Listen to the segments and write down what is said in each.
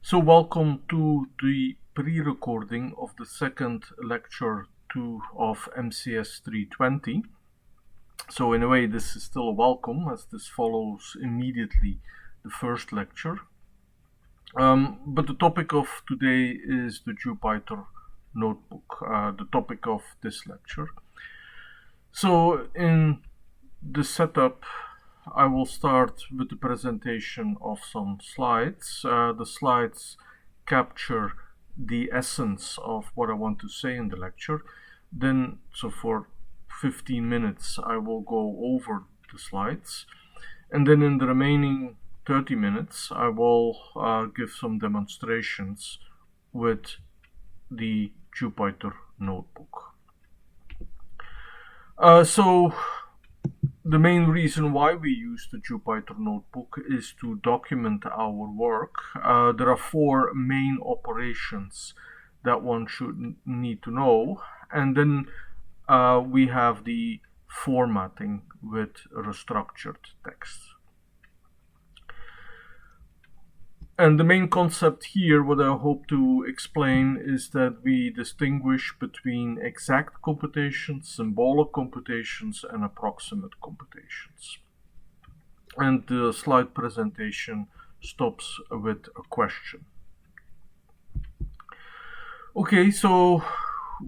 So welcome to the pre-recording of the second lecture 2 of MCS 320. So in a way this is still a welcome, as this follows immediately the first lecture. But the topic of today is the Jupyter notebook, the topic of this lecture. So in the setup, I will start with the presentation of some slides. The slides capture the essence of what I want to say in the lecture. Then, so for 15 minutes, I will go over the slides. And then in the remaining 30 minutes, I will give some demonstrations with the Jupyter notebook. So the main reason why we use the Jupyter notebook is to document our work. There are four main operations that one should need to know, and then we have the formatting with restructured text. And the main concept here, what I hope to explain, is that we distinguish between exact computations, symbolic computations, and approximate computations. And the slide presentation stops with a question. Okay, so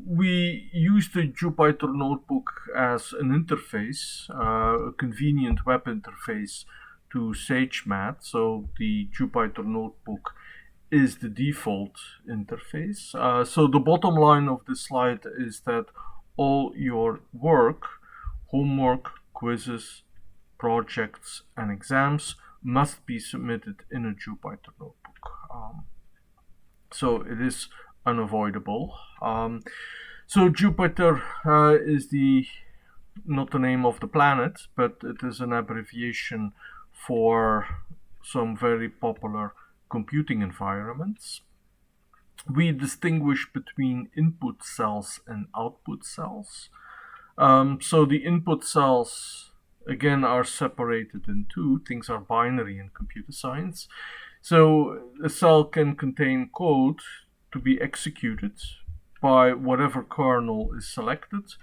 we use the Jupyter notebook as an interface, a convenient web interface to Sagemath. So the Jupyter notebook is the default interface. So the bottom line of this slide is that all your work, homework, quizzes, projects, and exams must be submitted in a Jupyter notebook. So it is unavoidable. So Jupyter is not the name of the planet, but it is an abbreviation for some very popular computing environments. We distinguish between input cells and output cells. So the input cells, again, are separated in two. Things are binary in computer science. So a cell can contain code to be executed by whatever kernel is selected,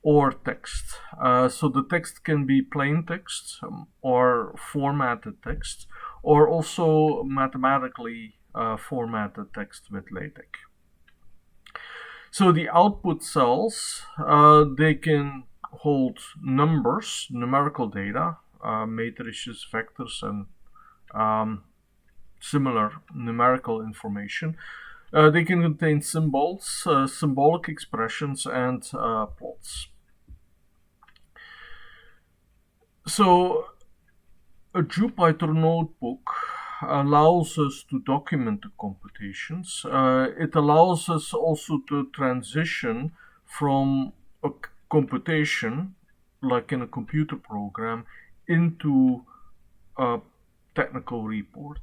or text. So the text can be plain text or formatted text, or also mathematically formatted text with LaTeX. So the output cells, they can hold numbers, numerical data, matrices, vectors, and similar numerical information. They can contain symbols, symbolic expressions, and plots. So a Jupyter notebook allows us to document the computations. It allows us also to transition from a computation, like in a computer program, into a technical report.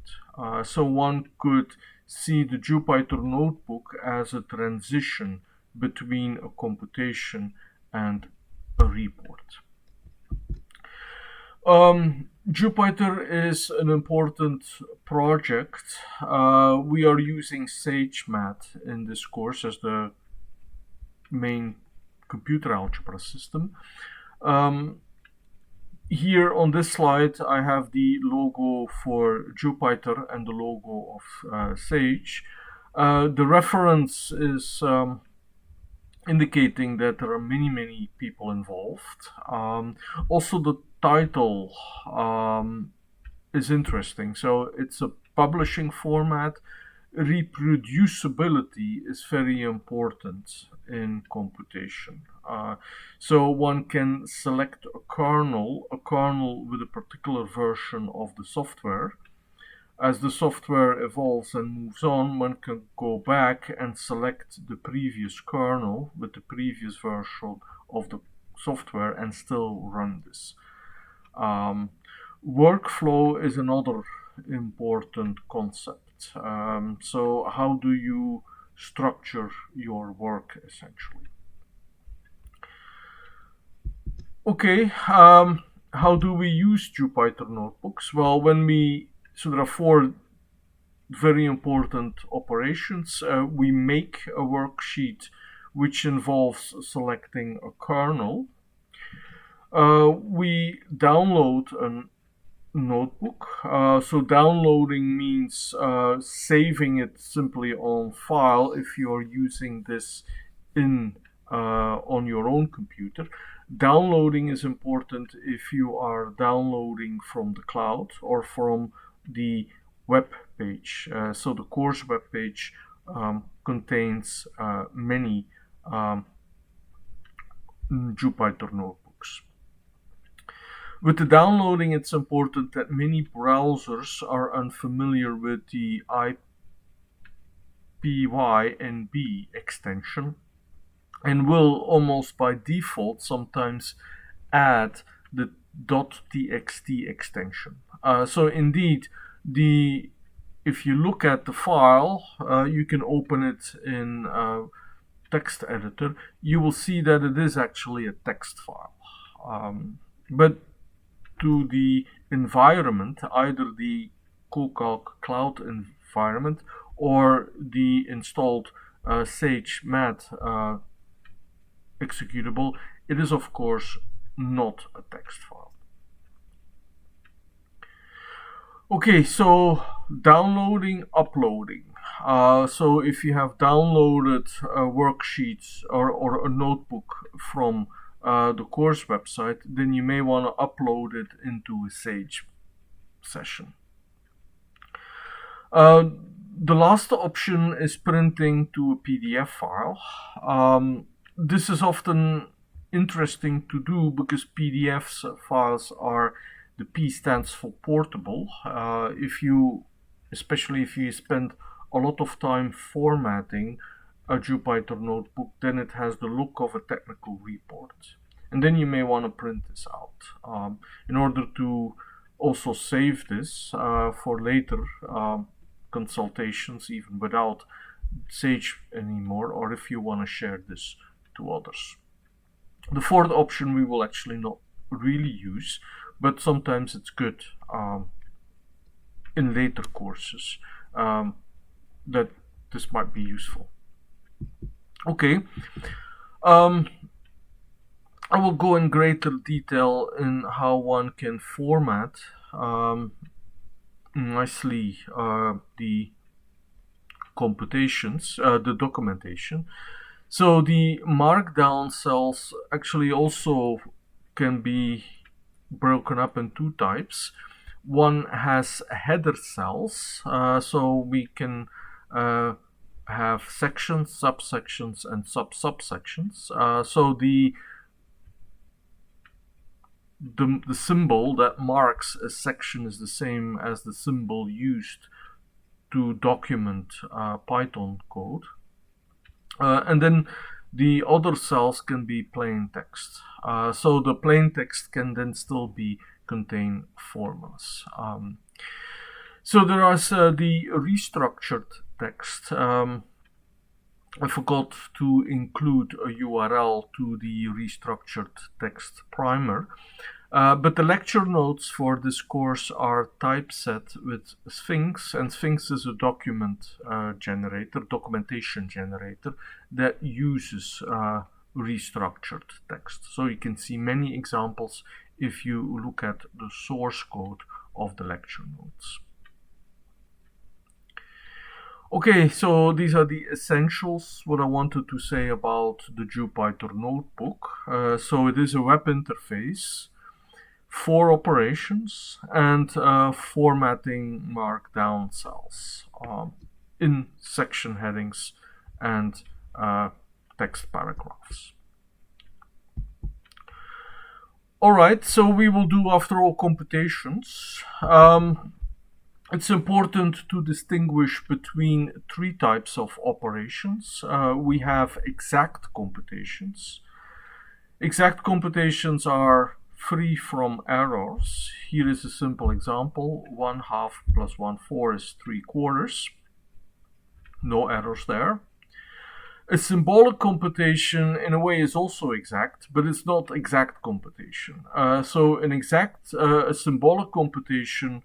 So one could see the Jupyter notebook as a transition between a computation and a report. Jupyter is an important project. We are using Sagemath in this course as the main computer algebra system. Here on this slide, I have the logo for Jupyter and the logo of Sage. The reference is indicating that there are many people involved. Also, the title is interesting. So it's a publishing format. Reproducibility is very important in computation. So one can select a kernel with a particular version of the software. As the software evolves and moves on, one can go back and select the previous kernel with the previous version of the software and still run this. Workflow is another important concept. So how do you structure your work, essentially? Okay, how do we use Jupyter notebooks? Well, so there are four very important operations. We make a worksheet which involves selecting a kernel. We download a notebook. So downloading means saving it simply on file if you're using this on your own computer. Downloading is important if you are downloading from the cloud or from the web page. So the course web page contains many Jupyter notebooks. With the downloading, it's important that many browsers are unfamiliar with the IPYNB extension and will almost by default sometimes add the .txt extension. So indeed, if you look at the file, you can open it in text editor. You will see that it is actually a text file. But to the environment, either the Cocalc cloud environment or the installed Sagemath executable, it is of course not a text file. Okay, so downloading, uploading. So if you have downloaded worksheets or a notebook from the course website, then you may want to upload it into a Sage session. The last option is printing to a PDF file. This is often interesting to do because PDF files are, the P stands for portable. Especially if you spend a lot of time formatting a Jupyter notebook, then it has the look of a technical report. And then you may want to print this out in order to also save this for later consultations, even without Sage anymore, or if you want to share this to others. The fourth option we will actually not really use, but sometimes it's good in later courses that this might be useful. Okay, I will go in greater detail in how one can format nicely the computations, the documentation. So the markdown cells actually also can be broken up in two types. One has header cells, so we can have sections, subsections, and subsections. So the symbol that marks a section is the same as the symbol used to document Python code. And then the other cells can be plain text. So the plain text can then still contain formulas. So there is the restructured text. I forgot to include a URL to the restructured text primer. But the lecture notes for this course are typeset with Sphinx, and Sphinx is a documentation generator that uses restructured text. So you can see many examples if you look at the source code of the lecture notes. Okay, so these are the essentials, what I wanted to say about the Jupyter notebook. So it is a web interface, 4 operations, and formatting markdown cells in section headings and text paragraphs. All right, so we will do, after all, computations. It's important to distinguish between 3 types of operations. We have exact computations. Exact computations are free from errors. Here is a simple example. 1/2 plus 1/4 is 3/4. No errors there. A symbolic computation in a way is also exact, but it's not exact computation. So an exact, a symbolic computation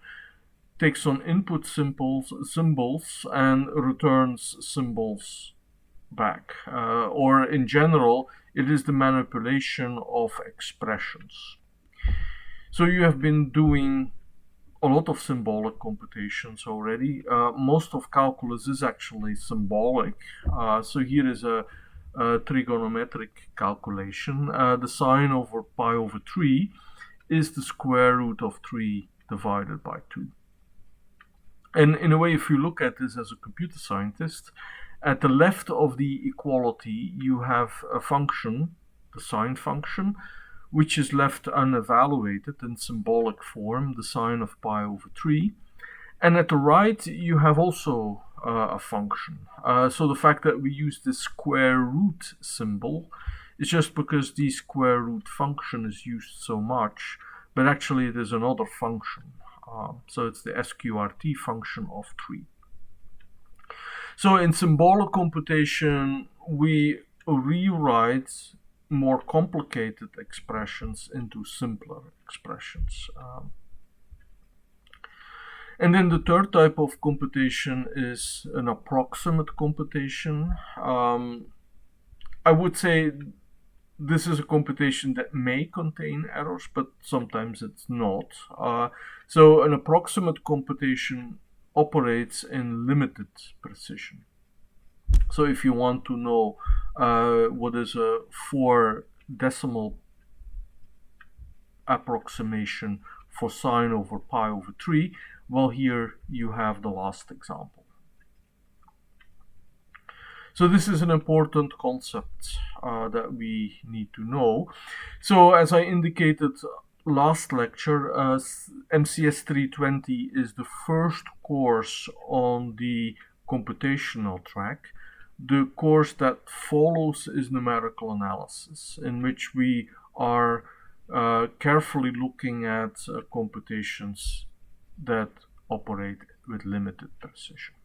takes on input symbols and returns symbols back. Or in general, it is the manipulation of expressions. So you have been doing a lot of symbolic computations already. Most of calculus is actually symbolic. So here is a trigonometric calculation. The sine over pi over 3 is the square root of 3 divided by 2. And in a way, if you look at this as a computer scientist, at the left of the equality, you have a function, the sine function, which is left unevaluated in symbolic form, the sine of pi over 3. And at the right, you have also a function. So the fact that we use the square root symbol is just because the square root function is used so much, but actually it is another function. So it's the sqrt function of 3. So in symbolic computation, we rewrite more complicated expressions into simpler expressions. And then the third type of computation is an approximate computation. I would say this is a computation that may contain errors, but sometimes it's not. So an approximate computation operates in limited precision. So if you want to know what is a 4 decimal approximation for sine over pi over 3, well, here you have the last example. So this is an important concept that we need to know. So as I indicated last lecture, MCS 320 is the first course on the computational track. The course that follows is numerical analysis, in which we are carefully looking at computations that operate with limited precision.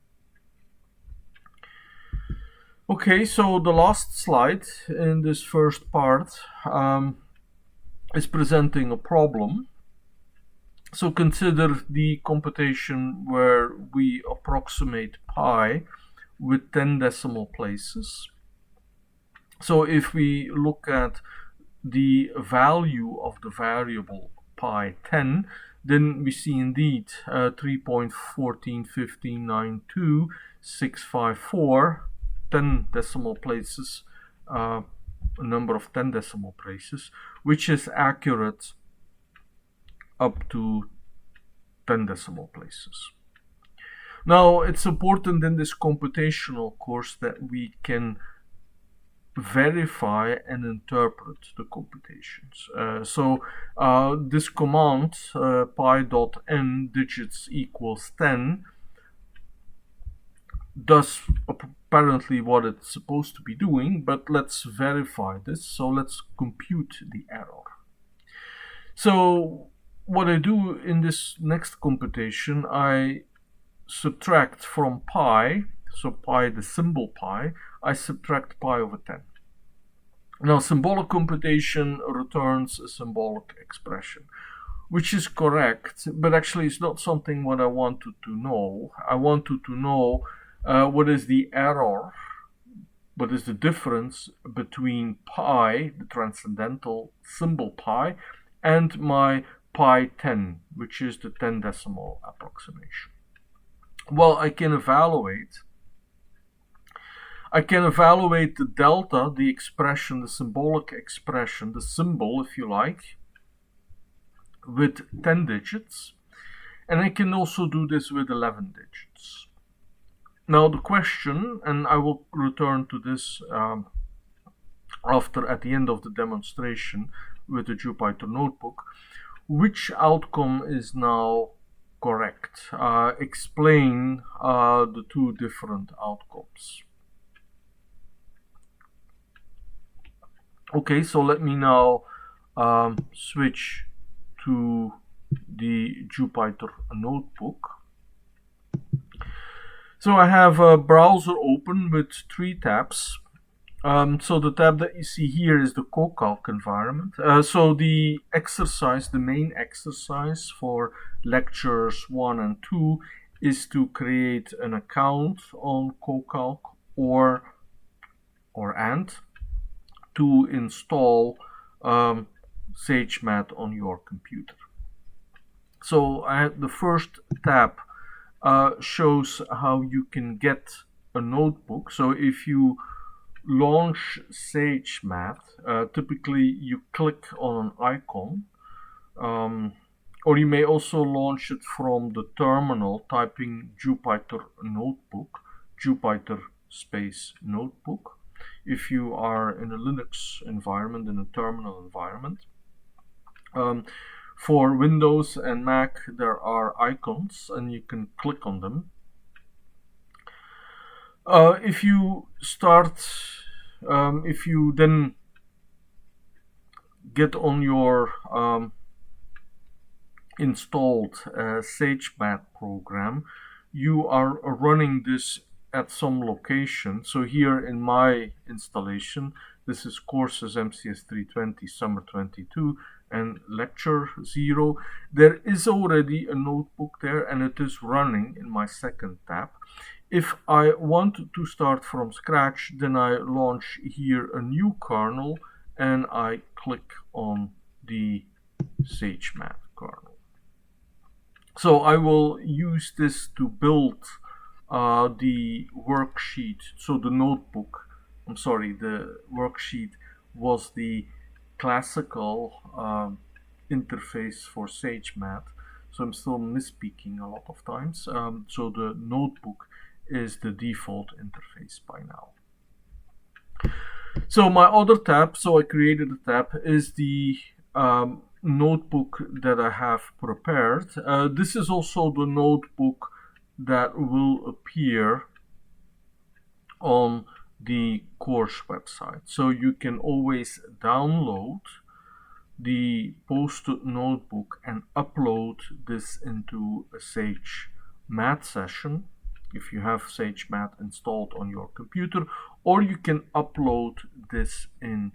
Okay, so the last slide in this first part is presenting a problem. So consider the computation where we approximate pi with 10 decimal places. So if we look at the value of the variable pi 10, then we see indeed 3.141592,654, 10 decimal places, a number of 10 decimal places, which is accurate up to 10 decimal places. Now, it's important in this computational course that we can verify and interpret the computations. This command, pi.n digits equals 10, does apparently what it's supposed to be doing, but let's verify this. So let's compute the error. So what I do in this next computation, I subtract from pi, so pi, the symbol pi, I subtract pi over 10. Now, symbolic computation returns a symbolic expression, which is correct, but actually it's not something what I wanted to know. I wanted to know what is the error, what is the difference between pi, the transcendental symbol pi, and my pi 10, which is the 10 decimal approximation. Well, I can evaluate the delta, the expression, the symbolic expression, the symbol, if you like, with 10 digits. And I can also do this with 11 digits. Now the question, and I will return to this at the end of the demonstration with the Jupyter notebook, which outcome is now correct? Explain the two different outcomes. Okay, so let me now switch to the Jupyter notebook. So I have a browser open with 3 tabs. So the tab that you see here is the CoCalc environment. So the exercise, the main exercise for lectures 1 and 2 is to create an account on CoCalc or and to install Sagemath on your computer. So the first tab shows how you can get a notebook. So if you launch Sagemath, typically you click on an icon, or you may also launch it from the terminal, typing Jupyter notebook, Jupyter space notebook, if you are in a Linux environment, in a terminal environment. For Windows and Mac, there are icons and you can click on them. If you then get on your installed Sagemath program, you are running this at some location. So here in my installation, this is courses MCS 320 summer 22 and lecture 0. There is already a notebook there and it is running in my second tab. If I want to start from scratch, then I launch here a new kernel and I click on the Sagemath kernel. So I will use this to build the worksheet. So the notebook, I'm sorry, the worksheet was the classical interface for Sagemath. So I'm still misspeaking a lot of times. So the notebook is the default interface by now. So my other tab, so I created a tab, is the notebook that I have prepared. This is also the notebook that will appear on the course website. So you can always download the posted notebook and upload this into a Sagemath session if you have Sagemath installed on your computer, or you can upload this in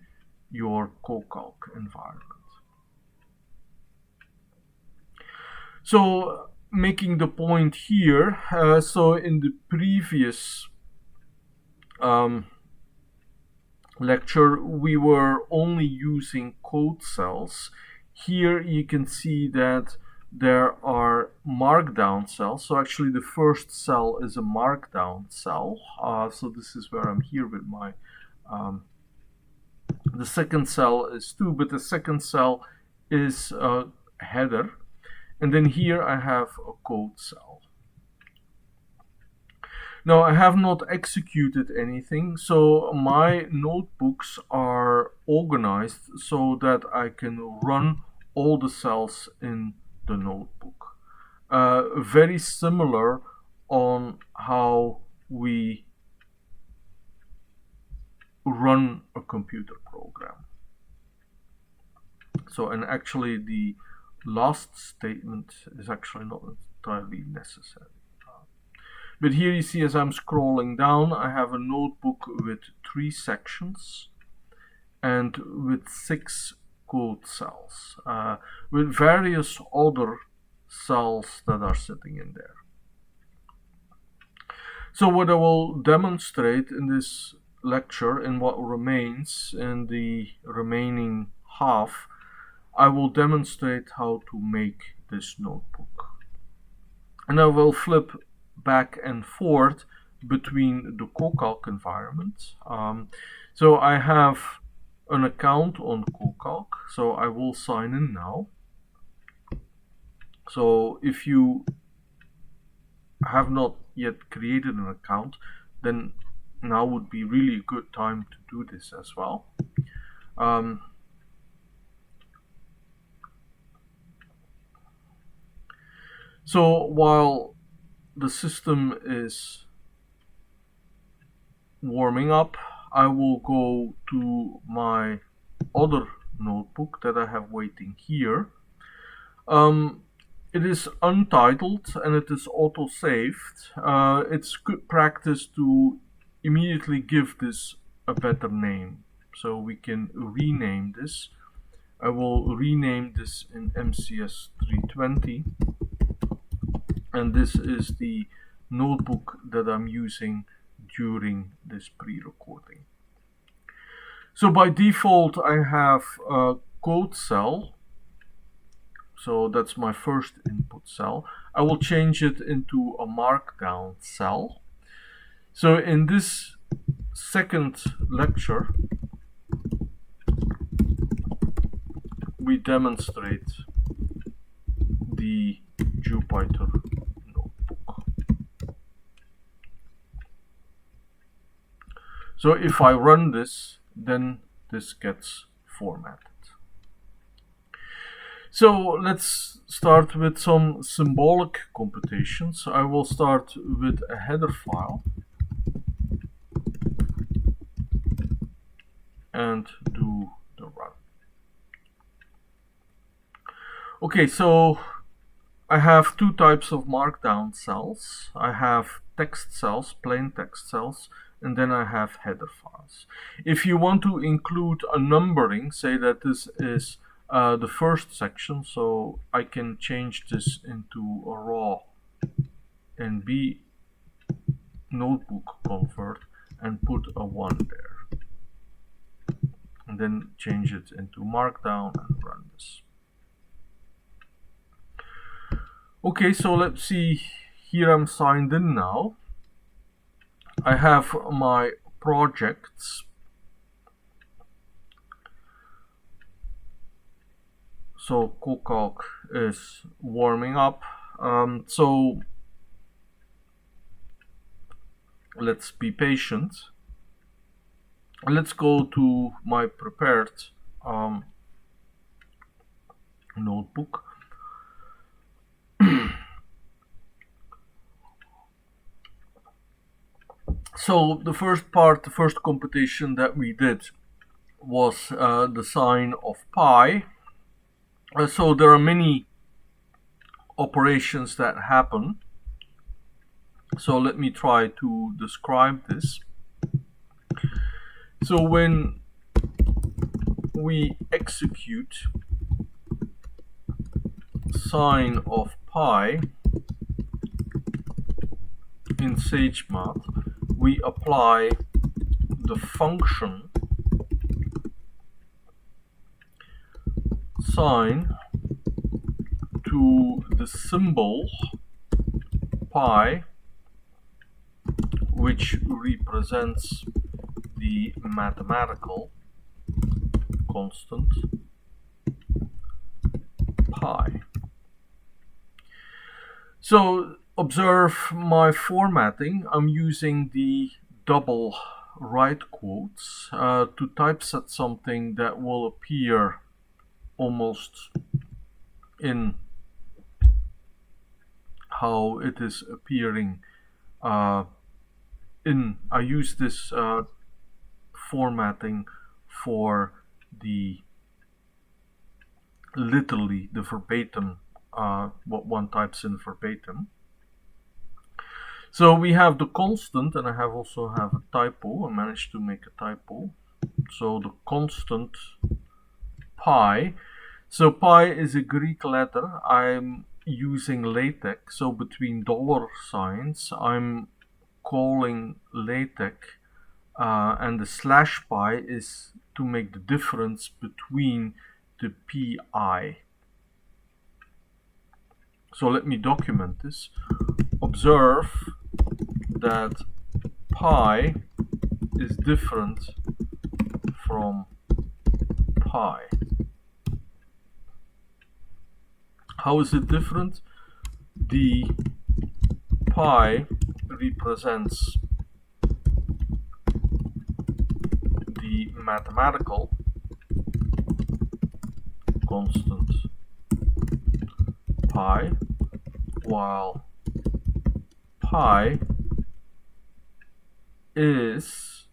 your CoCalc environment. So making the point here, so in the previous lecture we were only using code cells. Here you can see that there are markdown cells. So actually the first cell is a markdown cell. So this is where I'm here with my the second cell is 2, but the second cell is a header, and then here I have a code cell. Now I have not executed anything, so my notebooks are organized so that I can run all the cells in the notebook. Very similar on how we run a computer program. So, and actually the last statement is actually not entirely necessary. But here you see, as I'm scrolling down, I have a notebook with 3 sections and with 6 code cells, with various other cells that are sitting in there. So what I will demonstrate in this lecture, in what remains in the remaining half, I will demonstrate how to make this notebook. And I will flip back and forth between the CoCalc environment. So I have an account on CoCalc, so I will sign in now. So if you have not yet created an account, then now would be really a good time to do this as well. So while the system is warming up, I will go to my other notebook that I have waiting here. It is untitled and it is auto-saved. It's good practice to immediately give this a better name. So we can rename this. I will rename this in MCS 320, and this is the notebook that I'm using during this pre-recording. So by default I have a code cell, so that's my first input cell. I will change it into a markdown cell. So in this second lecture we demonstrate the Jupyter notebook. So if I run this, then this gets formatted. So let's start with some symbolic computations. I will start with a header file and do the run. Okay, so I have two types of markdown cells. I have text cells, plain text cells, and then I have header files. If you want to include a numbering, say that this is the first section, so I can change this into a raw NB notebook convert and put a 1 there. And then change it into markdown and run this. Okay, so let's see, here I'm signed in now. I have my projects. So CoCalc is warming up. So let's be patient. Let's go to my prepared notebook. So the first part, the first computation that we did was the sign of pi. So there are many operations that happen. So let me try to describe this. So when we execute sign of pi in Sagemath, we apply the function sign to the symbol pi, which represents the mathematical constant pi. So observe my formatting. I'm using the double right quotes to typeset something that will appear almost in how it is appearing I use this formatting for the literally the verbatim, what one types in verbatim. So we have the constant, and I also have a typo. I managed to make a typo. So the constant pi. So pi is a Greek letter. I'm using LaTeX. So between dollar signs, I'm calling LaTeX, and the slash pi is to make the difference between the pi. So let me document this. Observe that pi is different from pi. How is it different? The pi represents the mathematical constant pi, while pi is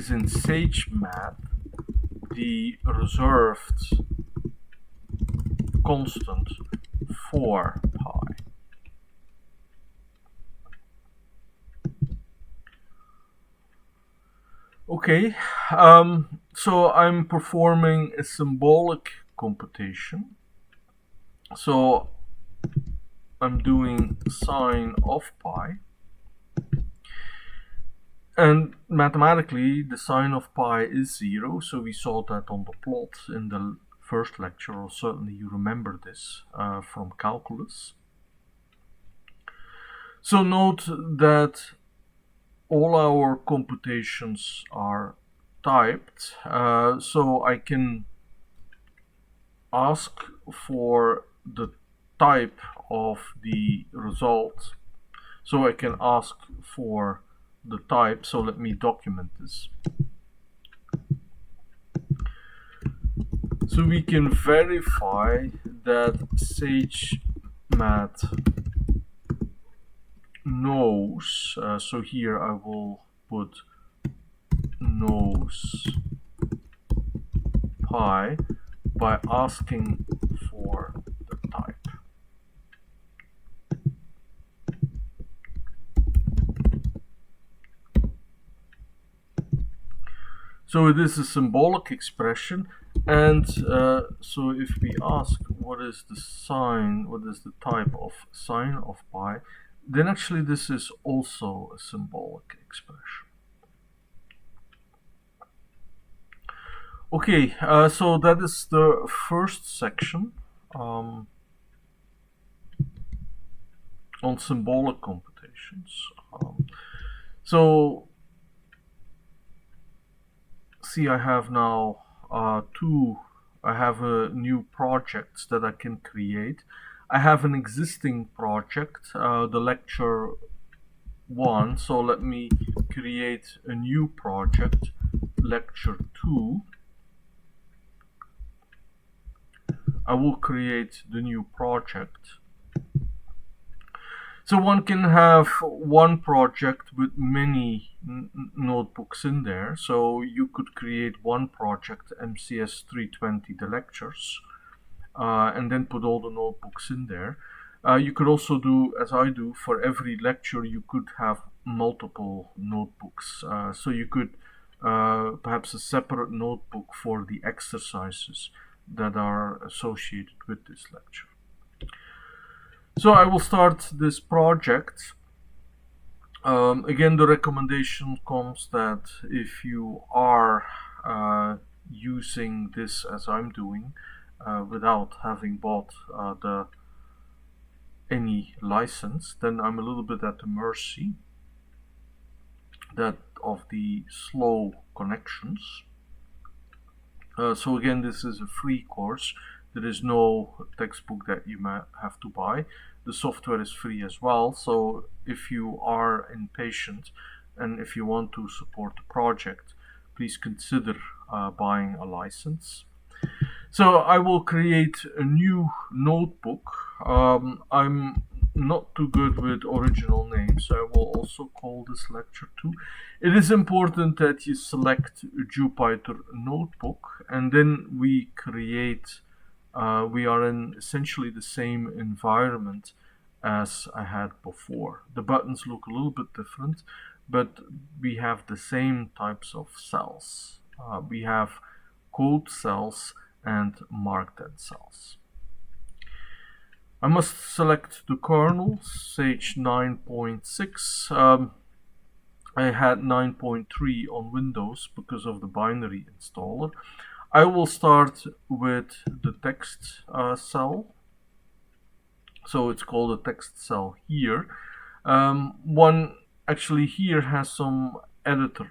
in Sagemath the reserved constant for pi. Okay, so I'm performing a symbolic computation. So I'm doing sine of pi, and mathematically the sine of pi is 0, so we saw that on the plot in the first lecture, or certainly you remember this from calculus. So note that all our computations are typed, so I can ask for the type of the result. So I can ask for the type. So let me document this. So we can verify that Sagemath knows. So here I will put knows pi by asking for the type. So it is a symbolic expression, and so if we ask what is the sign, what is the type of sine of pi, then actually this is also a symbolic expression. Okay, so that is the first section on symbolic computations. So see, I have now I have new projects that I can create. I have an existing project, the lecture 1, so let me create a new project, lecture 2. I will create the new project. So one can have one project with many notebooks in there. So you could create one project, MCS 320, the lectures, and then put all the notebooks in there. You could also do, as I do, for every lecture, you could have multiple notebooks. So you could perhaps a separate notebook for the exercises that are associated with this lecture. So I will start this project. Again, the recommendation comes that if you are using this as I'm doing, without having bought any license, then I'm a little bit at the mercy of the slow connections. So again, this is a free course. There is no textbook that you might have to buy. The software is free as well. So if you are impatient and if you want to support the project, please consider buying a license. So I will create a new notebook. I'm not too good with original names, so I will also call this lecture 2. It is important that you select a Jupyter notebook, and then we create, we are in essentially the same environment as I had before. The buttons look a little bit different, but we have the same types of cells. We have code cells and markdown cells. I must select the kernel, Sage 9.6. I had 9.3 on Windows because of the binary installer. I will start with the text cell. So it's called a text cell here. One actually here has some editor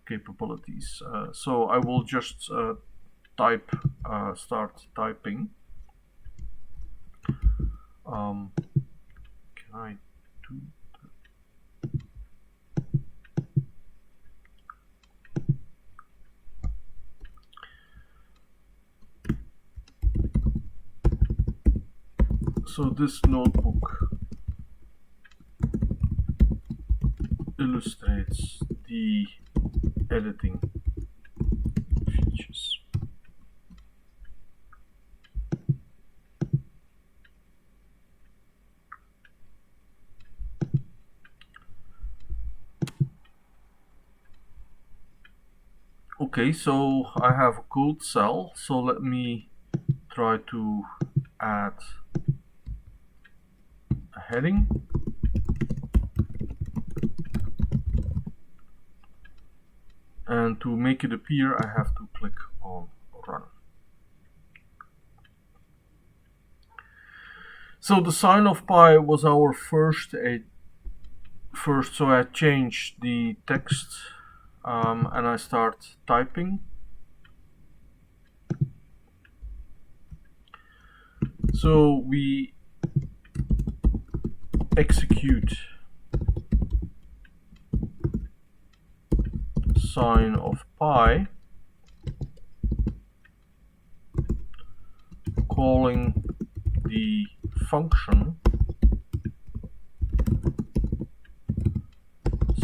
capabilities. So I will just start typing. Can I do that? So this notebook illustrates the editing features. Okay, so I have a code cell, so let me try to add a heading. And to make it appear, I have to click on Run. So the sign of pi was our first, so I changed the text and I start typing. So we execute sign of pi, calling the function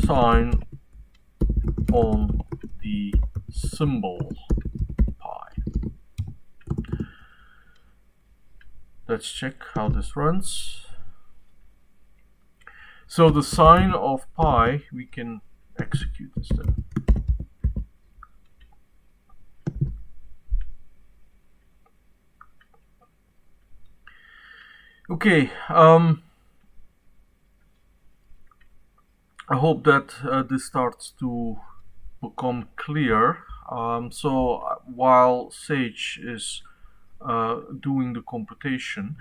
sign on the symbol pi. Let's check how this runs. So the sign of pi, we can execute this then. Okay, I hope that this starts to become clear. So while Sage is doing the computation,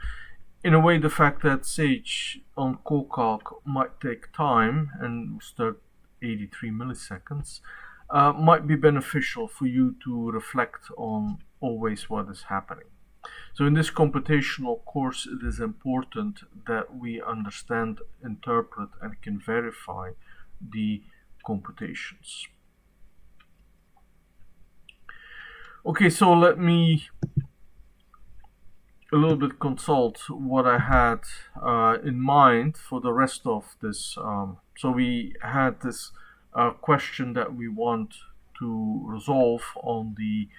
in a way, the fact that Sage on CoCalc might take time and start 83 milliseconds might be beneficial for you to reflect on always what is happening. So in this computational course, it is important that we understand, interpret, and can verify the computations. Okay, so let me a little bit consult what I had in mind for the rest of this. So we had this question that we want to resolve on the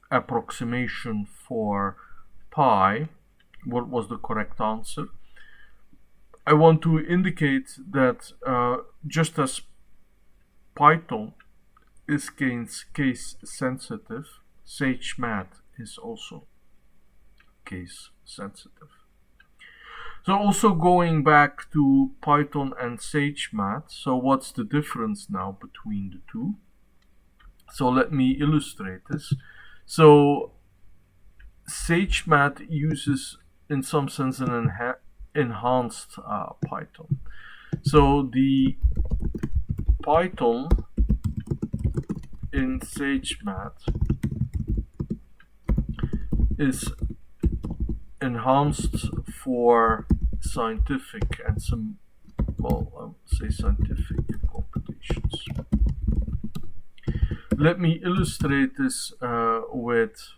approximation for pi. What was the correct answer? I want to indicate that just as Python is case sensitive, Sagemath is also case sensitive. So also going back to Python and Sagemath, so what's the difference now between the two? So let me illustrate this. So Sagemath uses in some sense an enhanced Python. So the Python in Sagemath is enhanced for scientific and some, well, I would say scientific computations. Let me illustrate this with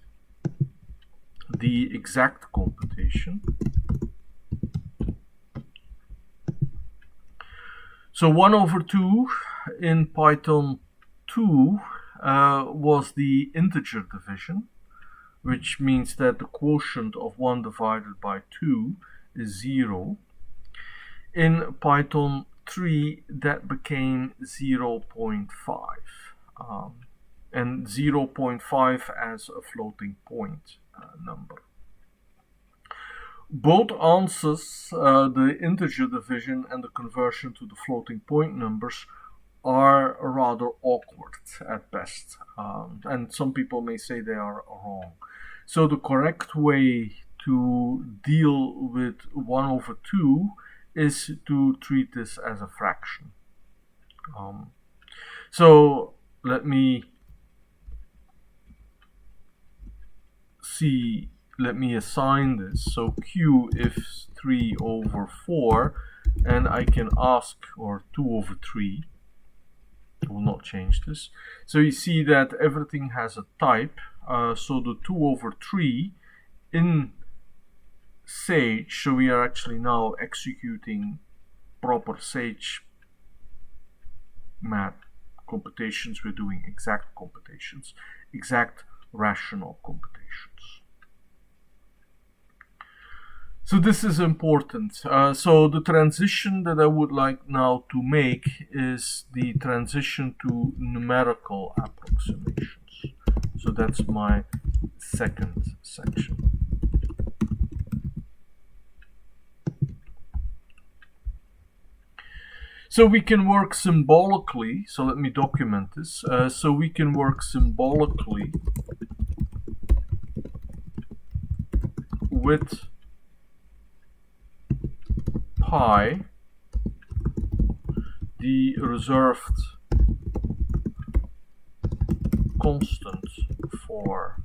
the exact computation. So 1/2 in Python 2 was the integer division, which means that the quotient of 1 divided by 2 is 0. In Python 3, that became 0.5, and 0.5 as a floating point number. Both answers, the integer division and the conversion to the floating point numbers, are rather awkward at best, and some people may say they are wrong. So the correct way to deal with 1/2 is to treat this as a fraction. So let me assign this. So Q is 3/4, and I can ask, or 2/3. I will not change this. So you see that everything has a type. So the 2/3 in Sage, so we are actually now executing proper Sagemath computations. We're doing exact computations, exact rational computations. So this is important. So the transition that I would like now to make is the transition to numerical approximations. So that's my second section. So we can work symbolically. So let me document this. So we can work symbolically with pi, the reserved constant for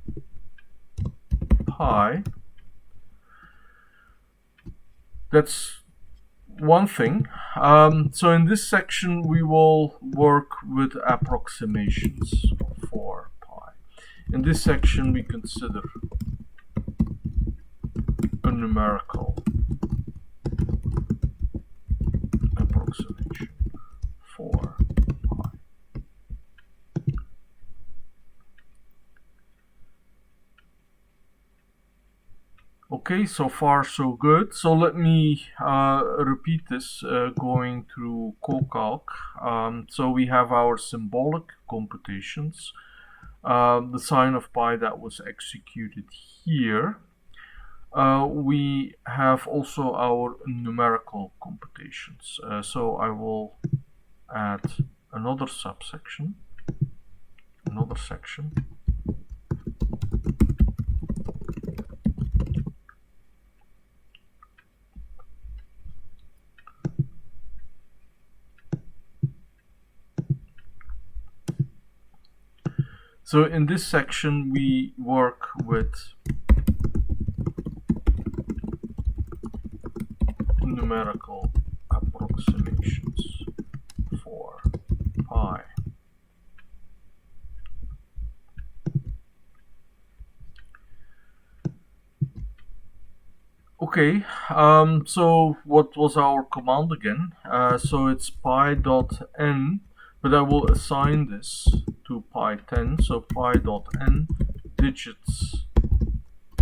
pi. That's one thing. So in this section we will work with approximations for pi. In this section we consider a numerical approximation for pi. Okay, so far so good. So let me repeat this going through CoCalc. So we have our symbolic computations, the sign of pi that was executed here. We have also our numerical computations. So I will add another subsection, another section. So in this section we work with numerical approximations for pi. Okay, so what was our command again? So it's pi.n, but I will assign this to pi10, so pi.n digits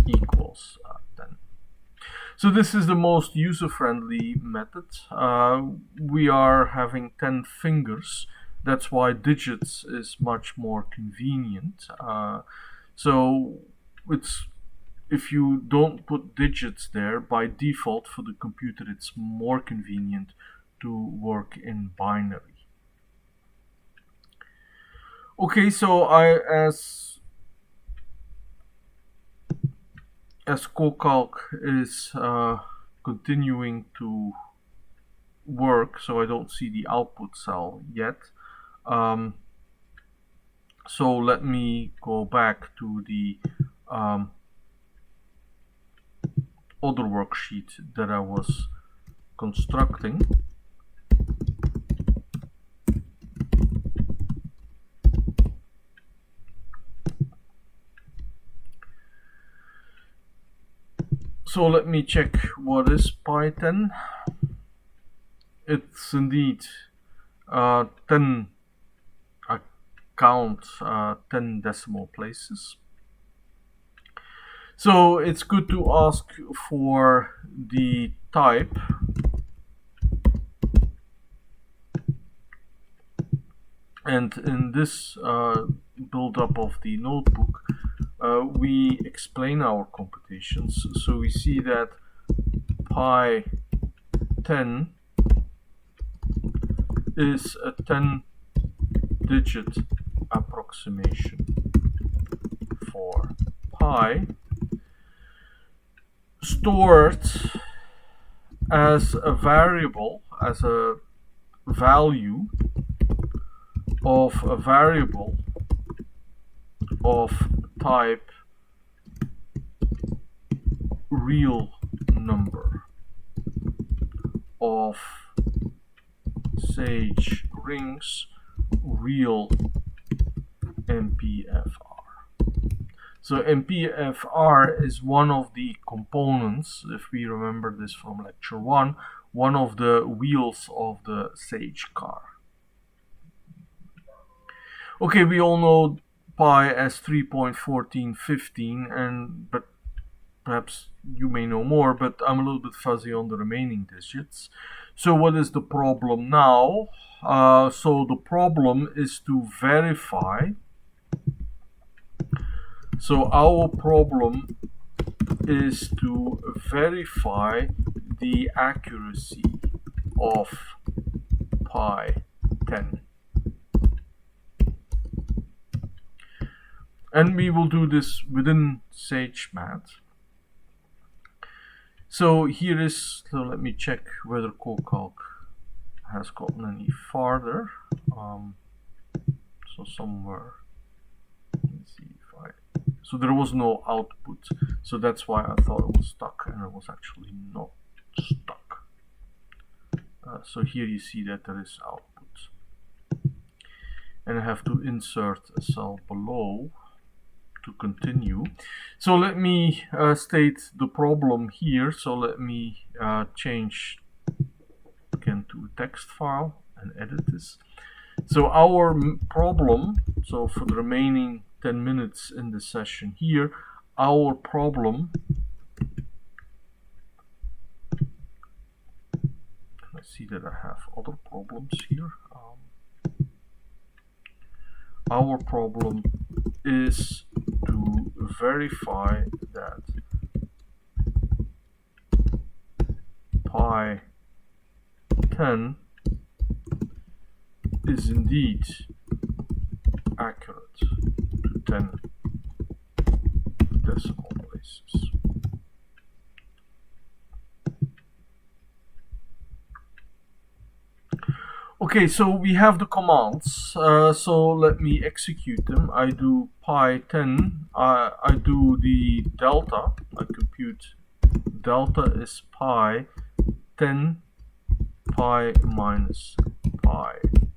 equals 10. So this is the most user-friendly method. We are having 10 fingers, that's why digits is much more convenient. So it's, if you don't put digits there, by default for the computer it's more convenient to work in binary. Okay, so as CoCalc is continuing to work, so I don't see the output cell yet. So let me go back to the other worksheet that I was constructing. So let me check what is pi10. It's indeed 10, I count 10 decimal places. So it's good to ask for the type. And in this build-up of the notebook, we explain our computations. So we see that pi10 is a 10-digit approximation for pi, stored as a variable, as a value of a variable of type real number of Sage rings real MPFR. So MPFR is one of the components, if we remember this from lecture 1, one of the wheels of the Sage car. Okay, we all know pi as 3.1415, but perhaps you may know more, but I'm a little bit fuzzy on the remaining digits. So what is the problem now? So the problem is to verify. So our problem is to verify the accuracy of pi 10. And we will do this within Sagemath. So here is, so let me check whether CoCalc has gotten any farther. So somewhere, let me see if I, so there was no output. So that's why I thought it was stuck, and it was actually not stuck. So here you see that there is output. And I have to insert a cell below to continue. So let me state the problem here. So let me change again to a text file and edit this. So our problem, so for the remaining 10 minutes in the session here, our problem, I see that I have other problems here. Our problem is to verify that pi 10 is indeed accurate to 10 decimal places. Okay, so we have the commands, so let me execute them. I do pi 10, I do the delta, I compute delta is pi 10 pi minus pi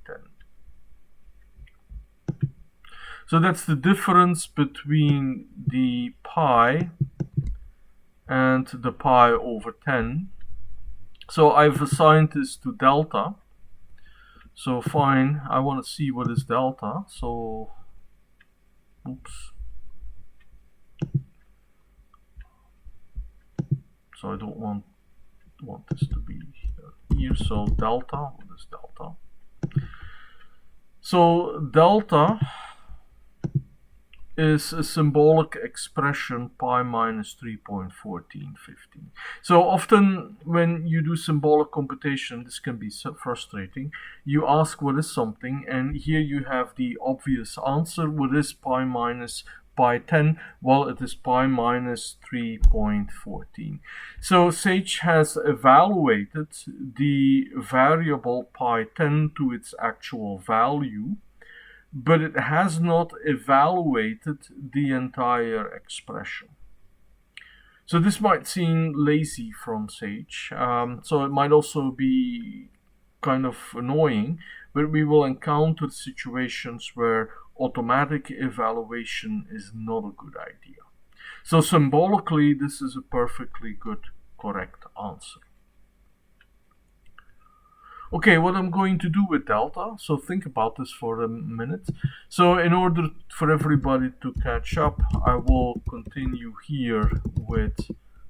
10. So that's the difference between the pi and the pi over 10. So I've assigned this to delta. So fine, I want to see what is delta. So, oops. So I don't want this to be here. So delta, what is delta? So delta is a symbolic expression pi minus 3.1415. So often when you do symbolic computation, this can be so frustrating. You ask what is something, and here you have the obvious answer. What is pi minus pi 10? Well, it is pi minus 3.14. So Sage has evaluated the variable pi 10 to its actual value, but it has not evaluated the entire expression. So this might seem lazy from Sage, so it might also be kind of annoying, but we will encounter situations where automatic evaluation is not a good idea. So symbolically, this is a perfectly good, correct answer. Okay, what I'm going to do with delta, so think about this for a minute. So in order for everybody to catch up, I will continue here with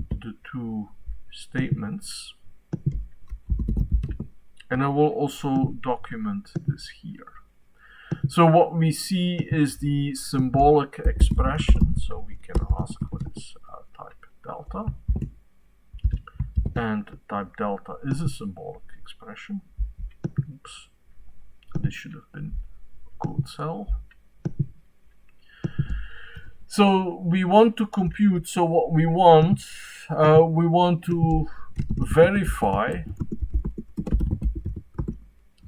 the two statements. And I will also document this here. So what we see is the symbolic expression. So we can ask what is type delta. And type delta is a symbolic expression. Oops, this should have been a code cell. So we want to compute, so what we want to verify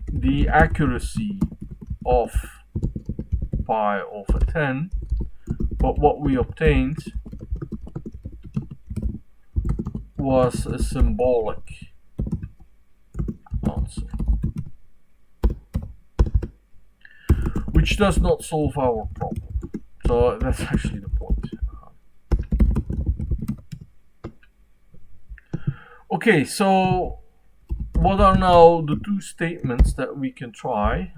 the accuracy of pi over 10, but what we obtained was a symbolic answer, which does not solve our problem. So that's actually the point. Okay, so what are now the two statements that we can try?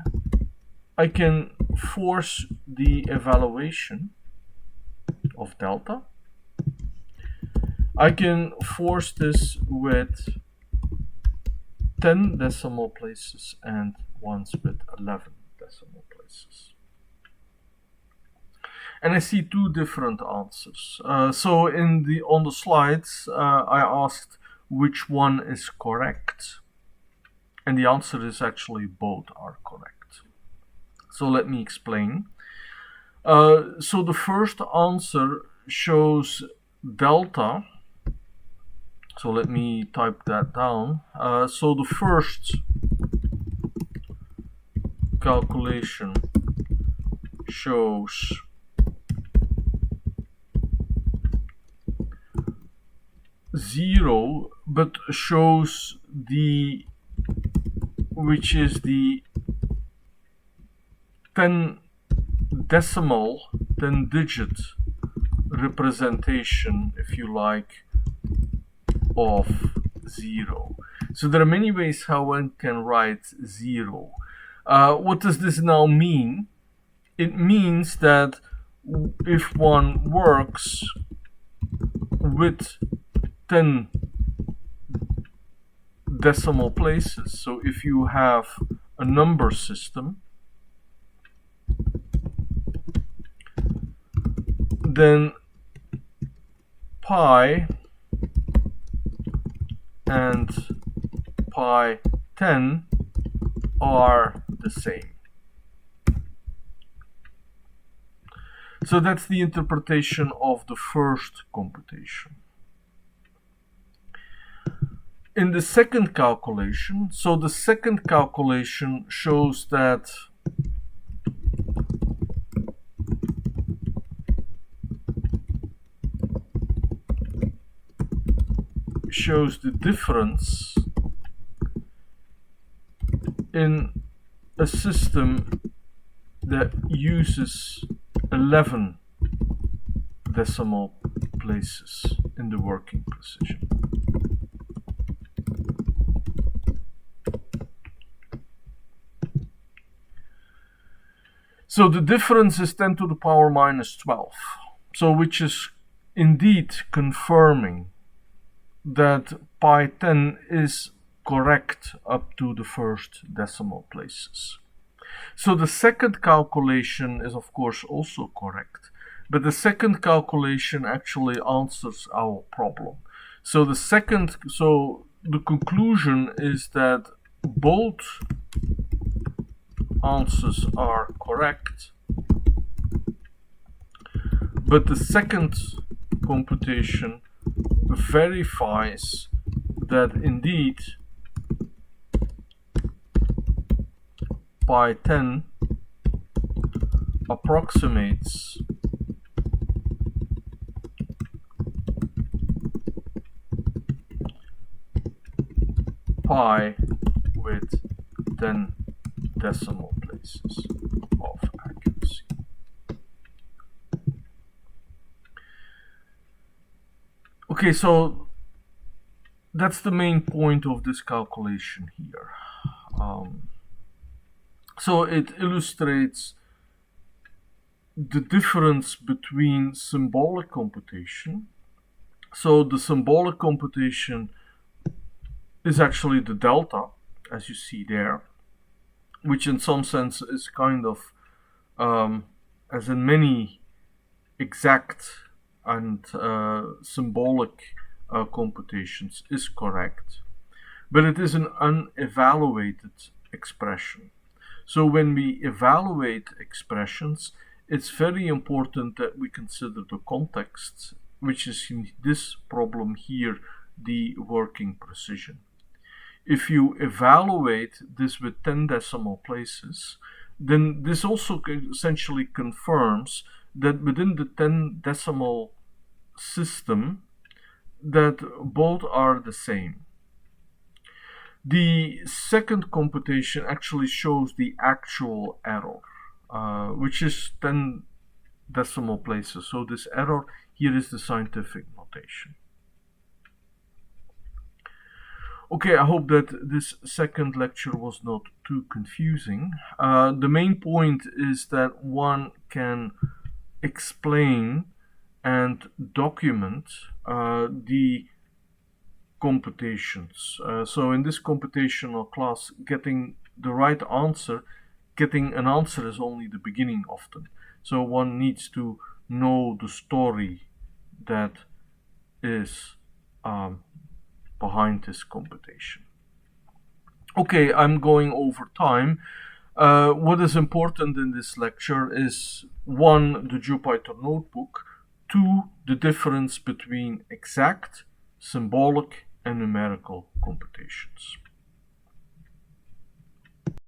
I can force the evaluation of delta. I can force this with 10 decimal places and once with 11 decimal places. And I see two different answers. So on the slides, I asked which one is correct, and the answer is actually both are correct. So let me explain. So the first answer shows delta. So let me type that down. So the first calculation shows zero, but shows which is the 10 digit representation, if you like, of 0. So there are many ways how one can write 0. What does this now mean? It means that if one works with 10 decimal places, so if you have a number system, then pi and pi 10 are the same. So that's the interpretation of the first computation. In the second calculation, so the second calculation shows that the difference in a system that uses 11 decimal places in the working precision. So the difference is 10 to the power minus 12. So which is indeed confirming that pi 10 is correct up to the first decimal places. So the second calculation is of course also correct, but the second calculation actually answers our problem. So the conclusion is that both answers are correct, but the second computation verifies that indeed pi 10 approximates pi with 10 decimal places of accuracy. Okay, so that's the main point of this calculation here. So it illustrates the difference between symbolic computation. So the symbolic computation is actually the delta, as you see there, which in some sense is kind of, as in many exact and symbolic computations, is correct, but it is an unevaluated expression. So when we evaluate expressions, it's very important that we consider the context, which is in this problem here, the working precision. If you evaluate this with 10 decimal places, then this also essentially confirms that within the 10 decimal system, that both are the same. The second computation actually shows the actual error, which is 10 decimal places. So this error here is the scientific notation. Okay, I hope that this second lecture was not too confusing. The main point is that one can explain and document the computations. So in this computational class, getting the right answer, getting an answer is only the beginning often. So one needs to know the story that is behind this computation. Okay, I'm going over time. What is important in this lecture is 1, the Jupyter notebook, 2, the difference between exact, symbolic, and numerical computations.